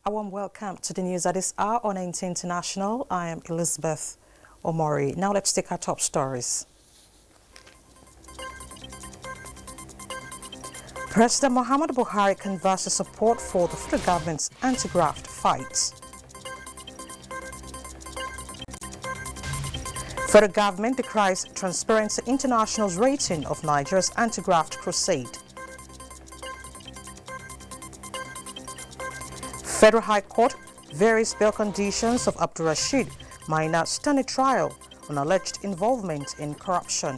A warm welcome to the news at this hour on NT International. I am Elizabeth Omori. Now let's take our top stories. President Muhammadu Buhari converses support for the federal government's anti-graft fight. Federal government decries Transparency International's rating of Nigeria's anti-graft crusade. Federal High Court varies bail conditions of Abdul Rashid Maina standing trial on alleged involvement in corruption.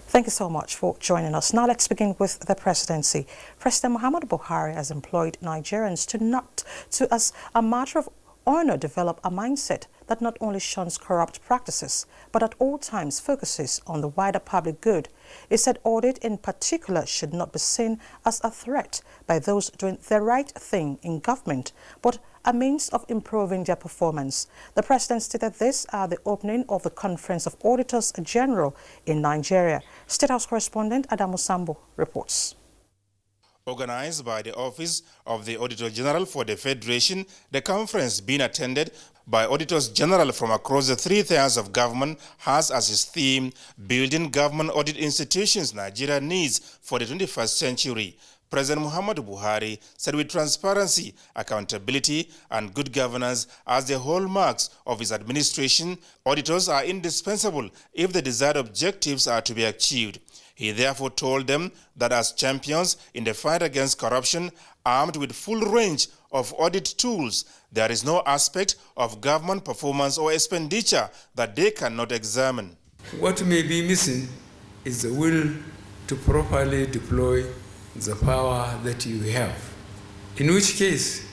Thank you so much for joining us. Now let's begin with the presidency. President Muhammadu Buhari has employed Nigerians to as a matter of honor, develop a mindset that not only shuns corrupt practices, but at all times focuses on the wider public good. He said audit in particular should not be seen as a threat by those doing the right thing in government, but a means of improving their performance. The president stated this at the opening of the Conference of Auditors General in Nigeria. State House correspondent Adamu Sambo reports. Organized by the Office of the Auditor General for the Federation, the conference, being attended by Auditors General from across the three tiers of government, has as its theme, Building Government Audit Institutions Nigeria Needs for the 21st Century. President Muhammadu Buhari said with transparency, accountability and good governance as the hallmarks of his administration, auditors are indispensable if the desired objectives are to be achieved. He therefore told them that as champions in the fight against corruption, armed with full range of audit tools, there is no aspect of government performance or expenditure that they cannot examine. What may be missing is the will to properly deploy the power that you have. In which case,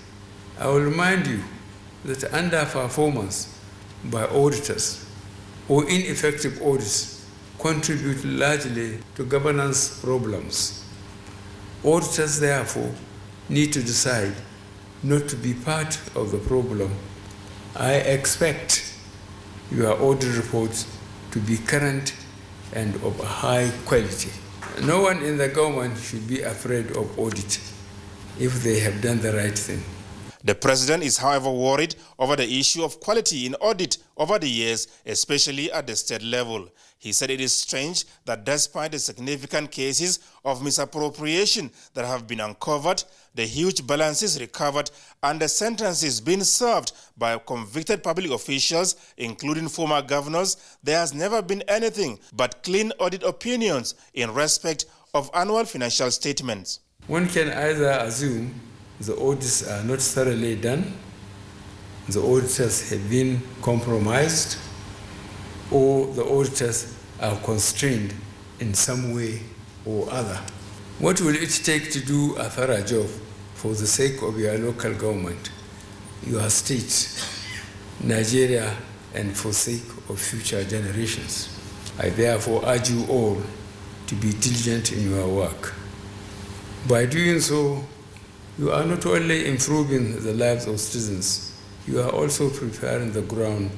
I will remind you that underperformance by auditors or ineffective audits contribute largely to governance problems. Auditors, therefore, need to decide not to be part of the problem. I expect your audit reports to be current and of high quality. No one in the government should be afraid of audit if they have done the right thing. The president is, however, worried over the issue of quality in audit over the years, especially at the state level. He said it is strange that despite the significant cases of misappropriation that have been uncovered, the huge balances recovered, and the sentences being served by convicted public officials, including former governors, there has never been anything but clean audit opinions in respect of annual financial statements. One can either assume the audits are not thoroughly done, the auditors have been compromised, or the auditors are constrained in some way or other. What will it take to do a thorough job for the sake of your local government, your state, Nigeria, and for the sake of future generations? I therefore urge you all to be diligent in your work. By doing so, you are not only improving the lives of citizens, you are also preparing the ground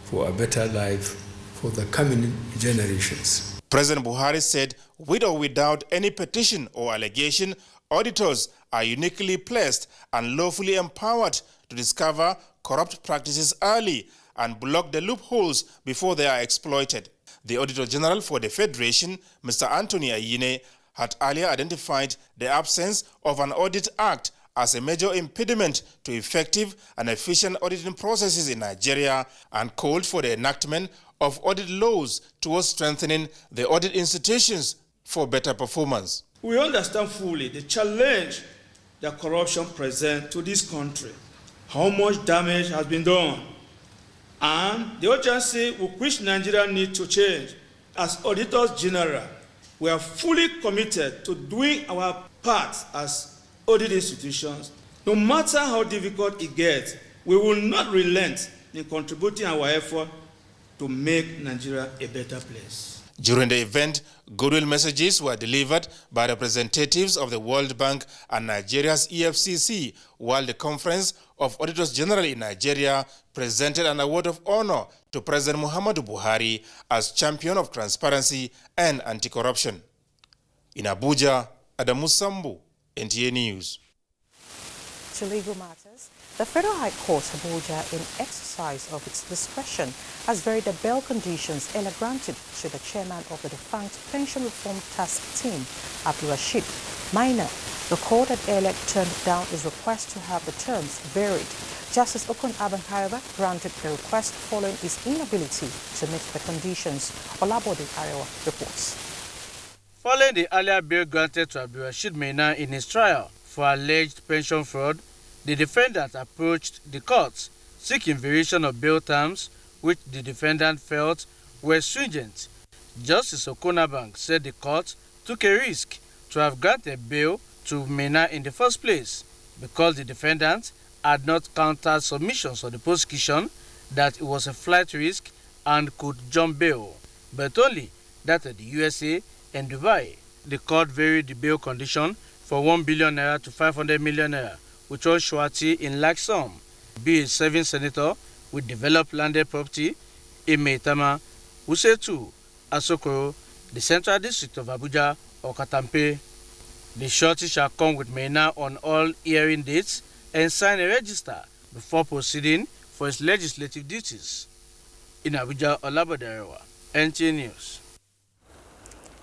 for a better life for the coming generations. President Buhari said, with or without any petition or allegation, auditors are uniquely placed and lawfully empowered to discover corrupt practices early and block the loopholes before they are exploited. The Auditor General for the Federation, Mr. Anthony Ayine, had earlier identified the absence of an audit act as a major impediment to effective and efficient auditing processes in Nigeria and called for the enactment of audit laws towards strengthening the audit institutions for better performance. We understand fully the challenge that corruption presents to this country, how much damage has been done, and the urgency with which Nigeria needs to change. As Auditors General, we are fully committed to doing our part as audit institutions. No matter how difficult it gets, we will not relent in contributing our effort to make Nigeria a better place. During the event, goodwill messages were delivered by representatives of the World Bank and Nigeria's EFCC, while the Conference of Auditors General in Nigeria presented an award of honor to President Muhammadu Buhari as champion of transparency and anti-corruption. In Abuja, Adamu Sambu, NTA News. To legal matters, the Federal High Court, Abuja, in exercise of its discretion, has varied the bail conditions earlier granted to the chairman of the defunct Pension Reform Task Team, Abdulrasheed Maina. The court had earlier turned down his request to have the terms varied. Justice Okon Aban, however, granted the request following his inability to meet the conditions. Olabode Arewa reports. Following the earlier bail granted to Abdulrasheed Maina in his trial for alleged pension fraud, the defendant approached the court seeking variation of bail terms, which the defendant felt were stringent. Justice Okonabank said the court took a risk to have granted bail to Maina in the first place because the defendant had not countered submissions of the prosecution that it was a flight risk and could jump bail, but only that of the USA and Dubai. The court varied the bail condition for 1 billion naira to 500 million naira, which was surety in large sum. Be a serving senator with developed landed property in Maitama, Usetu, Asokoro, the Central District of Abuja, or Katampe. The surety shall come with Maina on all hearing dates and sign a register before proceeding for its legislative duties. In Abuja, Olabode Arewa, NTA News.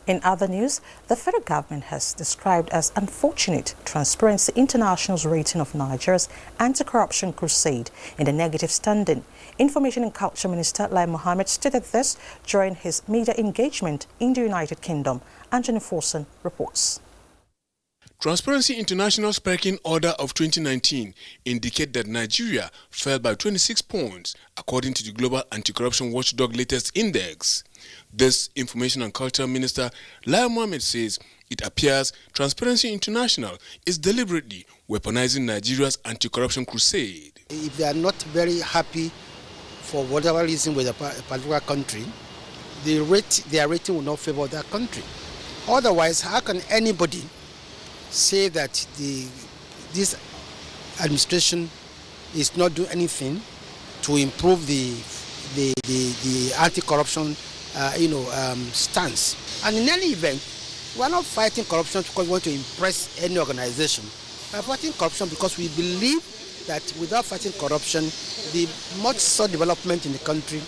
In other news, the federal government has described as unfortunate Transparency International's rating of Nigeria's anti-corruption crusade in the negative standing. Information and Culture Minister Lai Mohammed stated this during his media engagement in the United Kingdom. Anthony Forson reports. Transparency International's Pecking Order of 2019 indicate that Nigeria fell by 26 points according to the Global Anti-Corruption Watchdog latest index. This Information and Culture Minister Lai Mohammed says it appears Transparency International is deliberately weaponizing Nigeria's anti-corruption crusade. If they are not very happy for whatever reason with a particular country, their rating will not favor that country. Otherwise, how can anybody say that this administration is not doing anything to improve the anti-corruption stance? And in any event, we are not fighting corruption because we want to impress any organization. We are fighting corruption because we believe that without fighting corruption, the much sought development in the country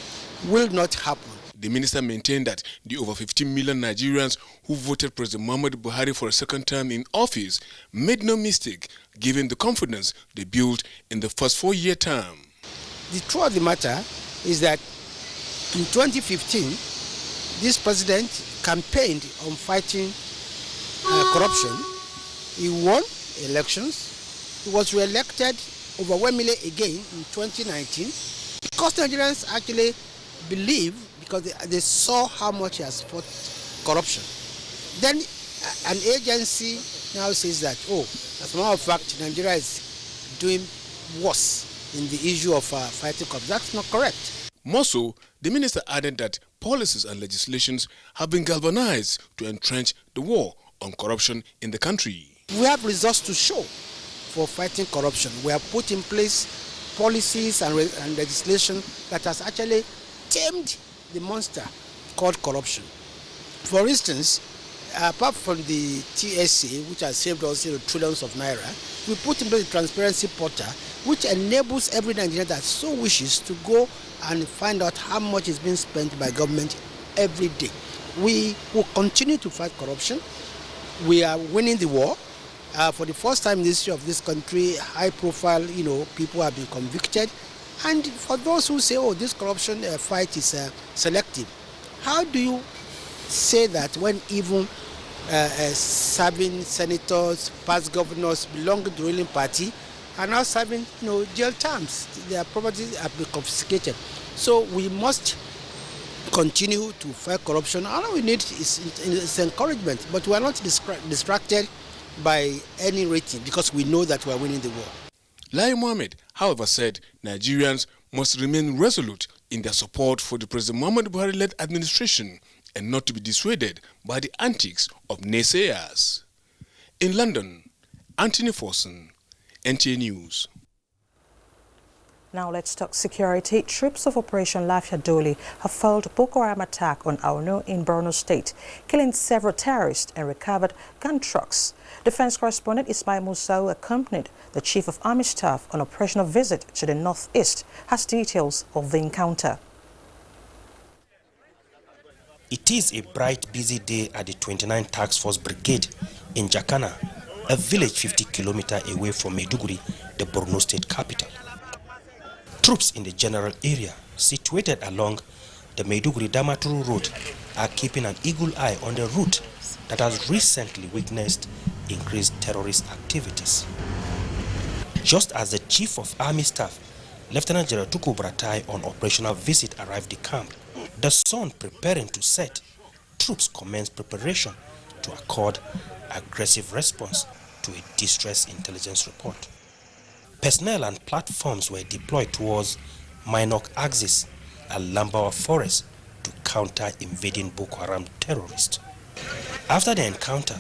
will not happen. The minister maintained that the over 15 million Nigerians who voted President Muhammadu Buhari for a second term in office made no mistake given the confidence they built in the first 4-year term. The truth of the matter is that in 2015, this president campaigned on fighting corruption. He won elections. He was re-elected overwhelmingly again in 2019 because Nigerians actually believe, because they saw how much he has fought corruption. Then an agency now says that, as a matter of fact, Nigeria is doing worse in the issue of fighting corruption. That's not correct. More so, the minister added that policies and legislations have been galvanized to entrench the war on corruption in the country. We have results to show for fighting corruption. We have put in place policies and legislation that has actually tamed the monster called corruption. For instance, apart from the TSA, which has saved us trillions of naira, we put in place the transparency portal, which enables every Nigerian that so wishes to go and find out how much is being spent by government every day. We will continue to fight corruption. We are winning the war. For the first time in the history of this country, high-profile, people have been convicted. And for those who say, this corruption fight is selective, how do you say that when even serving senators, past governors belonging to the ruling party are now serving jail terms? Their properties have been confiscated. So we must continue to fight corruption. All we need is encouragement, but we are not distracted by any rating because we know that we are winning the war. Lai Mohammed, however, said Nigerians must remain resolute in their support for the President Muhammadu Buhari-led administration and not to be dissuaded by the antics of naysayers. In London, Anthony Forson, NTA News. Now let's talk security. Troops of Operation Lafia Dole have foiled Boko Haram attack on Auno in Borno State, killing several terrorists and recovered gun trucks. Defense correspondent Ismail Musa, who accompanied the Chief of Army Staff on operational visit to the northeast, has details of the encounter. It is a bright, busy day at the 29th Task Force Brigade in Jakana, a village 50 kilometers away from Maiduguri, the Borno State capital. Troops in the general area situated along the Maiduguri-Damaturu road are keeping an eagle eye on the route that has recently witnessed increased terrorist activities. Just as the Chief of Army Staff, Lieutenant General Tuku Buratai, on operational visit arrived at the camp, the sun preparing to set, troops commenced preparation to accord aggressive response to a distress intelligence report. Personnel and platforms were deployed towards Minok Axis and Lambawa Forest to counter invading Boko Haram terrorists. After the encounter,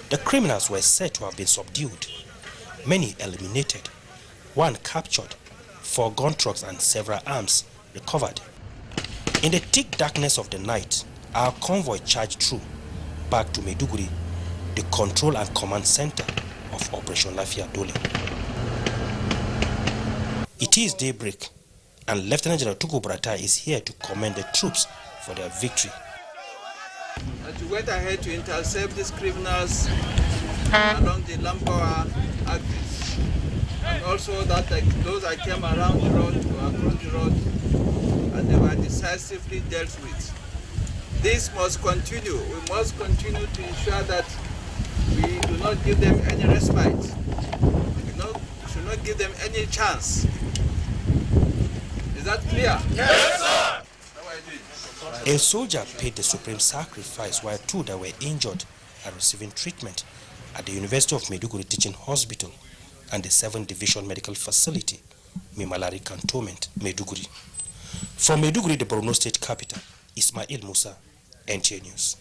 the criminals were said to have been subdued, many eliminated, one captured, 4 gun trucks and several arms recovered. In the thick darkness of the night, our convoy charged through back to Maiduguri, the control and command center of Operation Lafia Dole. It is daybreak, and Lieutenant General Tuku Buratai is here to commend the troops for their victory. We went ahead to intercept these criminals along the Lambawa axis, and also that those that came around the road or across the road, and they were decisively dealt with. This must continue. We must continue to ensure that we do not give them any respite. We should not give them any chance. Is that clear? Yes, sir! A soldier paid the supreme sacrifice while 2 that were injured are receiving treatment at the University of Maiduguri Teaching Hospital and the 7th Division Medical Facility, Mimalari Cantonment, Maiduguri. From Maiduguri, the Borno State capital, Ismail Musa, NTA News.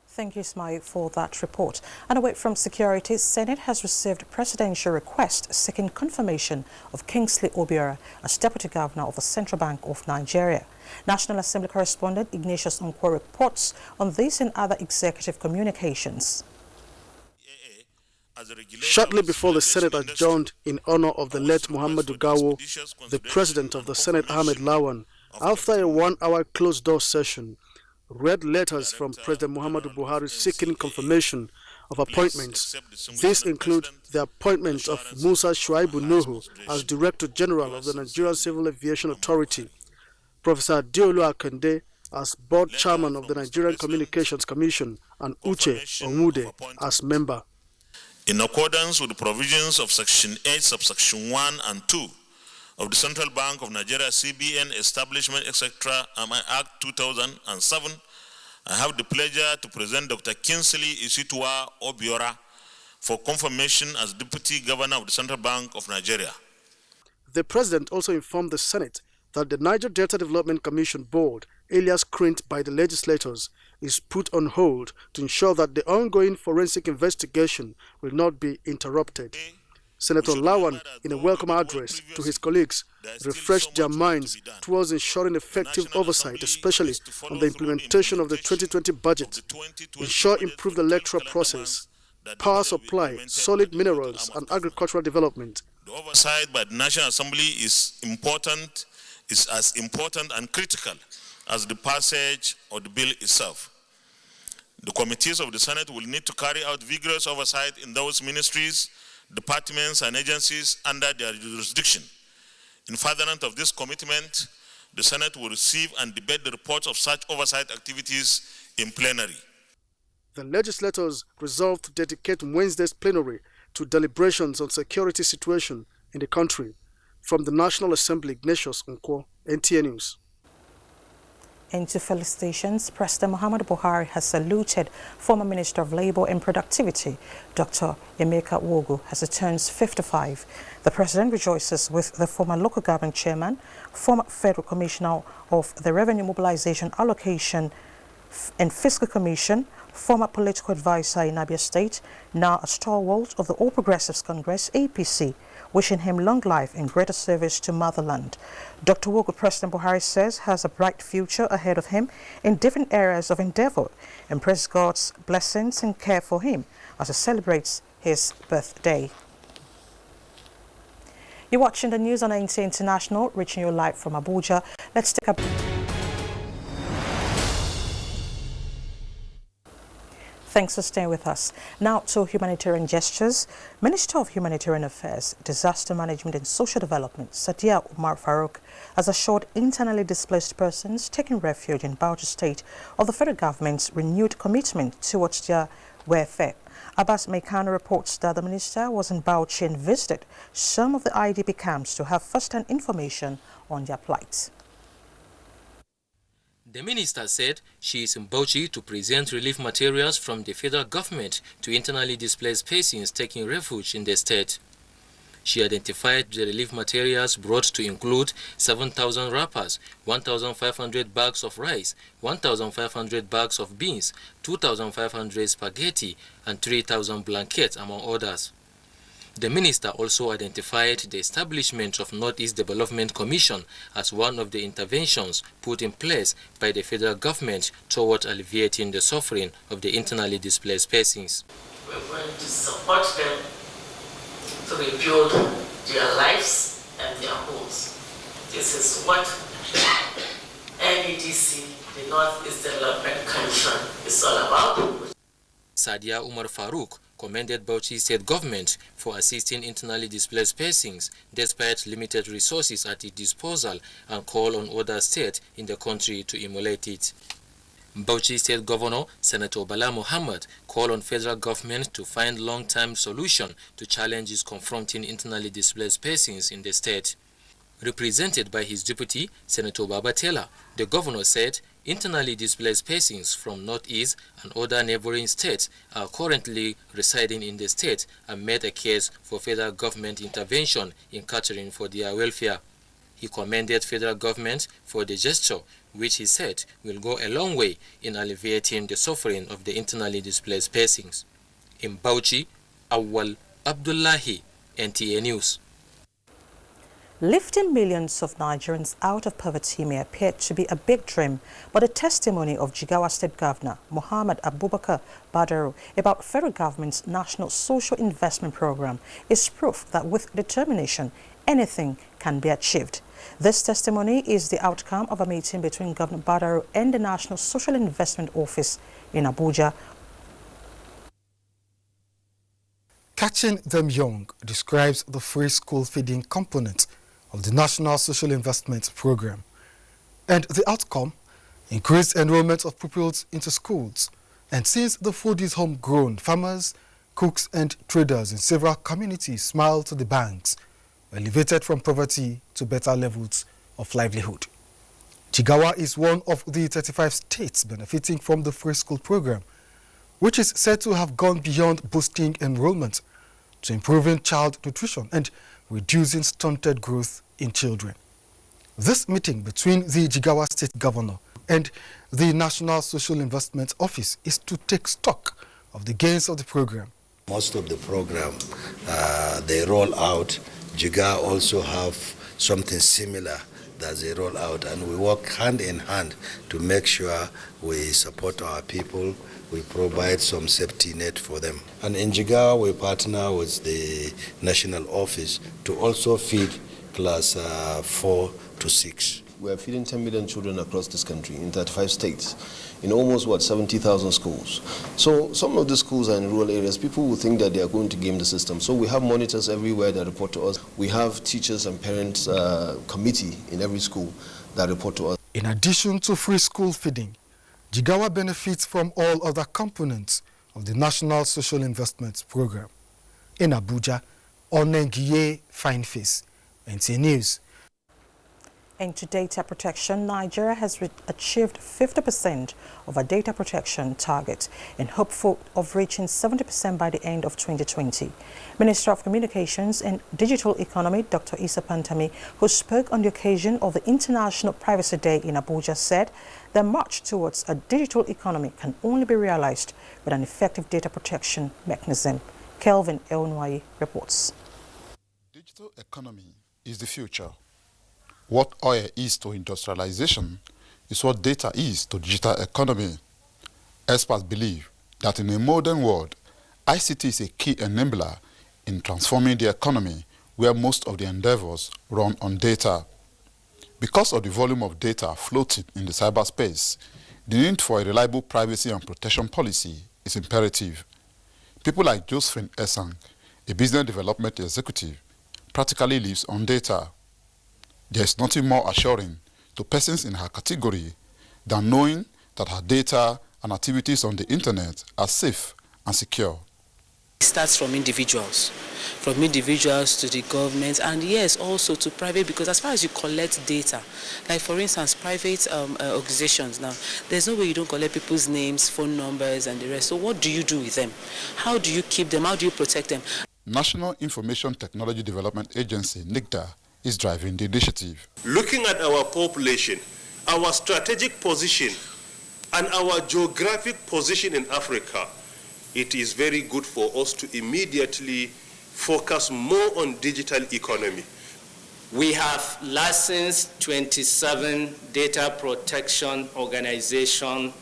Thank you, Ismail, for that report. And away from security, Senate has received a presidential request seeking confirmation of Kingsley Obiora as Deputy Governor of the Central Bank of Nigeria. National Assembly correspondent Ignatius Onkwo reports on this and other executive communications. Shortly before the Senate adjourned in honor of the late Muhammadu Gawo, the President of the Senate, Ahmed Lawan, after a 1-hour closed-door session, read letters from President Muhammadu Buhari seeking confirmation of appointments. These include the appointment of Musa Shuaibu Nuhu as Director General of the Nigerian Civil Aviation Authority, Professor Diolu Akande as Board Chairman of the Nigerian Communications Commission, and Uche Onwude as member. In accordance with the provisions of Section 8, subsection 1 and 2 of the Central Bank of Nigeria, CBN Establishment, etc., Act 2007, I have the pleasure to present Dr. Kingsley Isitwa Obiora for confirmation as Deputy Governor of the Central Bank of Nigeria. The President also informed the Senate that the Niger Delta Development Commission Board, alias CRINT by the legislators, is put on hold to ensure that the ongoing forensic investigation will not be interrupted. Senator Lawan, in a welcome address to his colleagues, refreshed their minds towards ensuring effective oversight, especially on the implementation of the 2020 budget, ensure improved electoral process, power supply, solid minerals, and agricultural development. The oversight by the National Assembly is as important and critical as the passage of the bill itself. The committees of the Senate will need to carry out vigorous oversight in those ministries, departments, and agencies under their jurisdiction. In furtherance of this commitment, the Senate will receive and debate the reports of such oversight activities in plenary. The legislators resolved to dedicate Wednesday's plenary to deliberations on security situation in the country. From the National Assembly, Ignatius Onkwo, NTA News. Into felicitations, President Muhammadu Buhari has saluted former Minister of Labour and Productivity, Dr. Emeka Wogu, as he turns 55. The President rejoices with the former local government chairman, former Federal Commissioner of the Revenue Mobilization Allocation and Fiscal Commission, former political advisor in Abia State, now a stalwart of the All Progressives Congress, APC, wishing him long life and greater service to motherland. Dr. Wogu, President Buhari says, has a bright future ahead of him in different areas of endeavor and prays God's blessings and care for him as he celebrates his birthday. You're watching the news on ANC International, reaching you live from Abuja. Let's take a Thanks for staying with us. Now to humanitarian gestures. Minister of Humanitarian Affairs, Disaster Management and Social Development, Sadiya Umar Farouk, has assured internally displaced persons taking refuge in Bauchi State of the federal government's renewed commitment towards their welfare. Abbas Mekano reports that the minister was in Bauchi and visited some of the IDP camps to have first-hand information on their plight. The minister said she is in Bauchi to present relief materials from the federal government to internally displaced persons taking refuge in the state. She identified the relief materials brought to include 7,000 wrappers, 1,500 bags of rice, 1,500 bags of beans, 2,500 spaghetti, and 3,000 blankets, among others. The minister also identified the establishment of Northeast Development Commission as one of the interventions put in place by the federal government toward alleviating the suffering of the internally displaced persons. We're going to support them to rebuild their lives and their homes. This is what NEDC, the Northeast Development Commission, is all about. Sadiya Umar Farouk commended Bauchi State government for assisting internally displaced persons despite limited resources at its disposal and called on other states in the country to emulate it. Bauchi State Governor Senator Bala Muhammad called on federal government to find long-term solution to challenges confronting internally displaced persons in the state. Represented by his deputy, Senator Baba Taylor, the governor said internally displaced persons from Northeast and other neighboring states are currently residing in the state and made a case for federal government intervention in catering for their welfare. He commended federal government for the gesture, which he said will go a long way in alleviating the suffering of the internally displaced persons. In Bauchi, Awal Abdullahi, NTA News. Lifting millions of Nigerians out of poverty may appear to be a big dream, but the testimony of Jigawa State Governor Muhammad Abubakar Badaru about federal government's National Social Investment Program is proof that with determination, anything can be achieved. This testimony is the outcome of a meeting between Governor Badaru and the National Social Investment Office in Abuja. Catching Them Young describes the free school feeding component of the National Social Investment Program, and the outcome, increased enrollment of pupils into schools. And since the food is homegrown, farmers, cooks and traders in several communities smile to the banks, elevated from poverty to better levels of livelihood. Jigawa is one of the 35 states benefiting from the free school program, which is said to have gone beyond boosting enrollment to improving child nutrition and reducing stunted growth in children. This meeting between the Jigawa State Governor and the National Social Investment Office is to take stock of the gains of the program. Most of the program they roll out. Jigawa also have something similar that they roll out, and we work hand in hand to make sure we support our people. We provide some safety net for them. And in Jigawa, we partner with the national office to also feed class 4 to 6. We are feeding 10 million children across this country in 35 states, in almost, 70,000 schools. So some of the schools are in rural areas. People will think that they are going to game the system. So we have monitors everywhere that report to us. We have teachers and parents committee in every school that report to us. In addition to free school feeding, Jigawa benefits from all other components of the National Social Investment Program. In Abuja, Onengiye Fineface, NTA News. into data protection, Nigeria has achieved 50% of our data protection target and hopeful of reaching 70% by the end of 2020. Minister of Communications and Digital Economy, Dr. Issa Pantami, who spoke on the occasion of the International Privacy Day in Abuja, said the march towards a digital economy can only be realized with an effective data protection mechanism. Kelvin Elnwai reports. Digital economy is the future. What oil is to industrialization is what data is to digital economy. Experts believe that in a modern world, ICT is a key enabler in transforming the economy where most of the endeavors run on data. Because of the volume of data floating in the cyberspace, the need for a reliable privacy and protection policy is imperative. People like Josephine Esang, a business development executive, practically lives on data. There is nothing more assuring to persons in her category than knowing that her data and activities on the internet are safe and secure. It starts from individuals to the government, and yes, also to private, because as far as you collect data, like for instance, private organizations now, there's no way you don't collect people's names, phone numbers, and the rest. So what do you do with them? How do you keep them? How do you protect them? National Information Technology Development Agency, NICTA, is driving the initiative. Looking at our population, our strategic position, and our geographic position in Africa, it is very good for us to immediately focus more on digital economy. We have licensed 27 data protection organizations,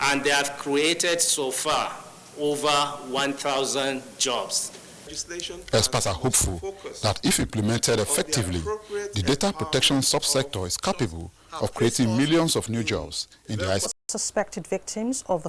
and they have created so far over 1,000 jobs. Experts are hopeful that if implemented effectively, the data protection subsector is capable of creating millions of new jobs in the ICT. Suspected victims of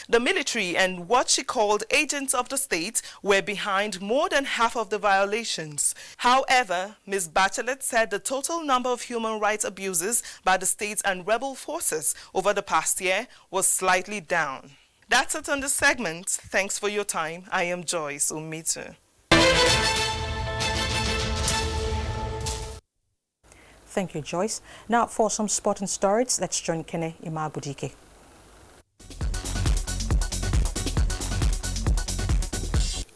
the military and what she called agents of the state were behind more than half of the violations. However, Ms. Bachelet said the total number of human rights abuses by the state and rebel forces over the past year was slightly down. That's it on this segment. Thanks for your time. I am Joyce Umitu. Thank you, Joyce. Now for some sporting stories, let's join Kene Imabudike.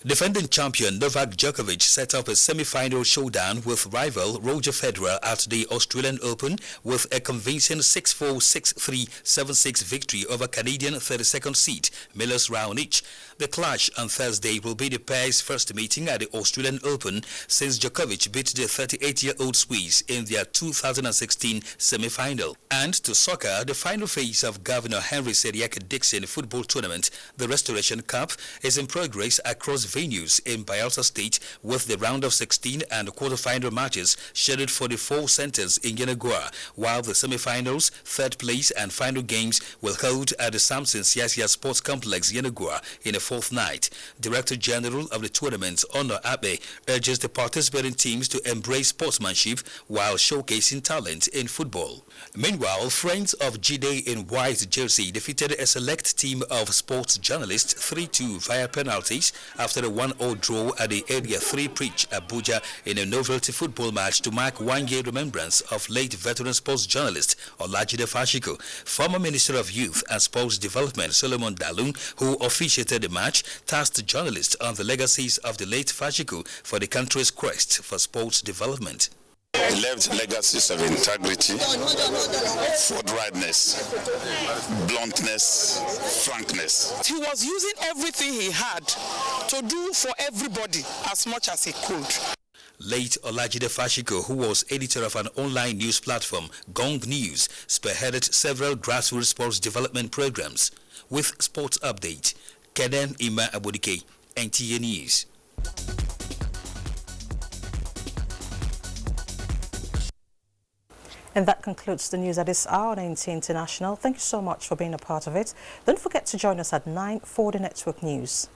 Defending champion Novak Djokovic set up a semi-final showdown with rival Roger Federer at the Australian Open with a convincing 6-4, 6-3, 7-6 victory over Canadian 32nd seed Milos Raonic. The clash on Thursday will be the pair's first meeting at the Australian Open since Djokovic beat the 38-year-old Swiss in their 2016 semi-final. And to soccer, the final phase of Governor Henry Seriake Dixon football tournament, the Restoration Cup, is in progress across venues in Bayelsa State with the round of 16 and quarter-final matches scheduled for the 4 centers in Yenagoa, while the semi-finals, third place and final games will hold at the Samson Siasia Sports Complex Yenagoa in a fourth night. Director General of the tournament, Honor Abe, urges the participating teams to embrace sportsmanship while showcasing talent in football. Meanwhile, Friends of Jide in white jersey defeated a select team of sports journalists 3-2 via penalties after a 1-0 draw at the Area 3 Preach Abuja in a novelty football match to mark 1-year remembrance of late veteran sports journalist Olajide Fashiko. Former Minister of Youth and Sports Development Solomon Dalun, who officiated the match, tasked journalists on the legacies of the late Fashiko for the country's quest for sports development. He left legacies of integrity, forthrightness, bluntness, frankness. He was using everything he had to do for everybody as much as he could. Late Olajide Fashiko, who was editor of an online news platform, Gong News, spearheaded several grassroots sports development programs. With Sports Update, Keden Ima Abodike, NTA News. And that concludes the news at this hour on NTA International. Thank you so much for being a part of it. Don't forget to join us at 9 for the Network News.